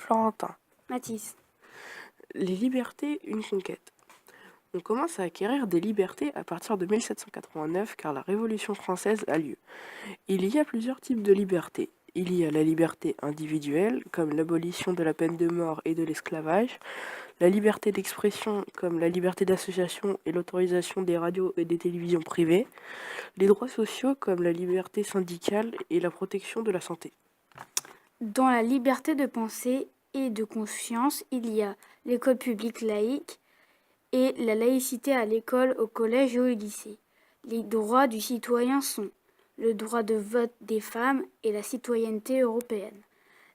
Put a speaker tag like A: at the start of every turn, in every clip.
A: Florentin.
B: Mathis.
A: Les libertés, une conquête. On commence à acquérir des libertés à partir de 1789 car la Révolution française a lieu. Il y a plusieurs types de libertés. Il y a la liberté individuelle, comme l'abolition de la peine de mort et de l'esclavage, la liberté d'expression, comme la liberté d'association et l'autorisation des radios et des télévisions privées, les droits sociaux, comme la liberté syndicale et la protection de la santé.
B: Dans la liberté de pensée et de conscience, il y a l'école publique laïque et la laïcité à l'école, au collège et au lycée. Les droits du citoyen sont le droit de vote des femmes et la citoyenneté européenne.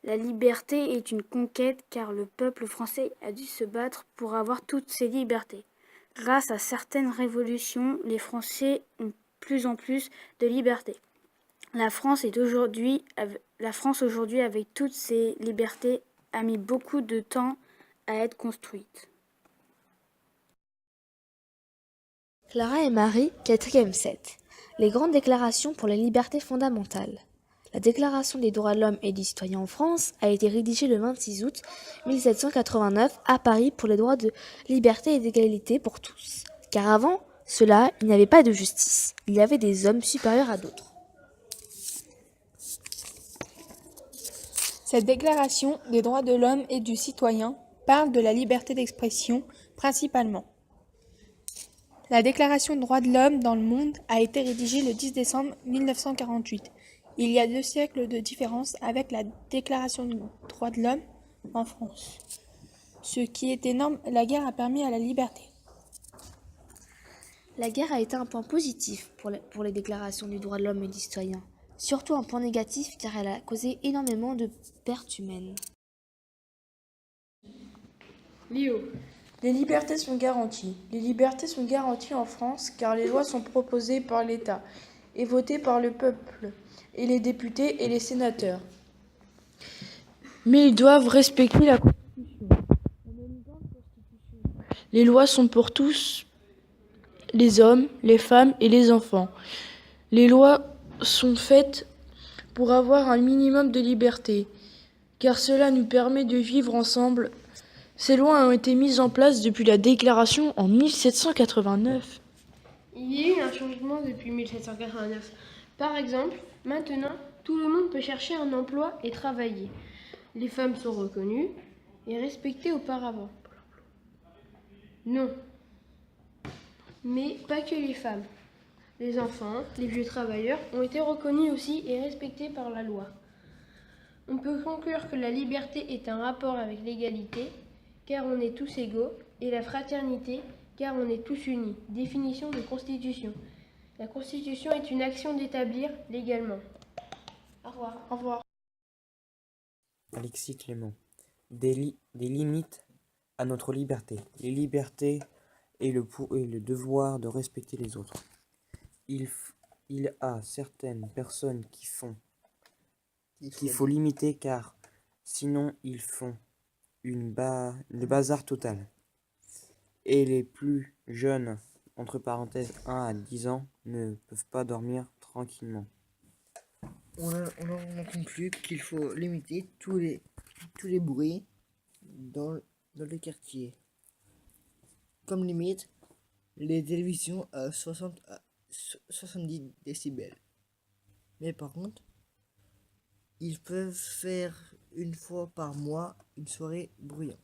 B: La liberté est une conquête car le peuple français a dû se battre pour avoir toutes ces libertés. Grâce à certaines révolutions, les Français ont plus en plus de libertés. La France aujourd'hui, avec toutes ses libertés, a mis beaucoup de temps à être construite.
C: Clara et Marie, 4e set. Les grandes déclarations pour les libertés fondamentales. La Déclaration des droits de l'homme et du citoyen en France a été rédigée le 26 août 1789 à Paris pour les droits de liberté et d'égalité pour tous. Car avant cela, il n'y avait pas de justice. Il y avait des hommes supérieurs à d'autres.
D: Cette déclaration des droits de l'homme et du citoyen parle de la liberté d'expression principalement. La déclaration des droits de l'homme dans le monde a été rédigée le 10 décembre 1948. Il y a 2 siècles de différence avec la déclaration des droits de l'homme en France. Ce qui est énorme, la guerre a permis à la liberté.
C: La guerre a été un point positif pour les déclarations des droits de l'homme et du citoyen. Surtout un point négatif car elle a causé énormément de pertes humaines.
E: Léo. Les libertés sont garanties. Les libertés sont garanties en France car les lois sont proposées par l'État et votées par le peuple et les députés et les sénateurs. Mais ils doivent respecter la Constitution. Les lois sont pour tous, les hommes, les femmes et les enfants. Les lois sont faites pour avoir un minimum de liberté, car cela nous permet de vivre ensemble. Ces lois ont été mises en place depuis la Déclaration en 1789.
F: Il y a eu un changement depuis 1789. Par exemple, maintenant, tout le monde peut chercher un emploi et travailler. Les femmes sont reconnues et respectées auparavant. Non. Mais pas que les femmes. Les enfants, les vieux travailleurs ont été reconnus aussi et respectés par la loi. On peut conclure que la liberté est un rapport avec l'égalité, car on est tous égaux, et la fraternité, car on est tous unis. Définition de Constitution. La Constitution est une action d'établir légalement. Au revoir.
E: Au revoir.
G: Alexis Clément. Des limites à notre liberté. Les libertés et le devoir de respecter les autres. Il a certaines personnes qu'il faut limiter car sinon ils font le bazar total. Et les plus jeunes, entre parenthèses 1 à 10 ans, ne peuvent pas dormir tranquillement.
H: On en conclut qu'il faut limiter tous les bruits dans les quartiers. Comme limite, les télévisions à 70 décibels. Mais par contre, ils peuvent faire une fois par mois une soirée bruyante.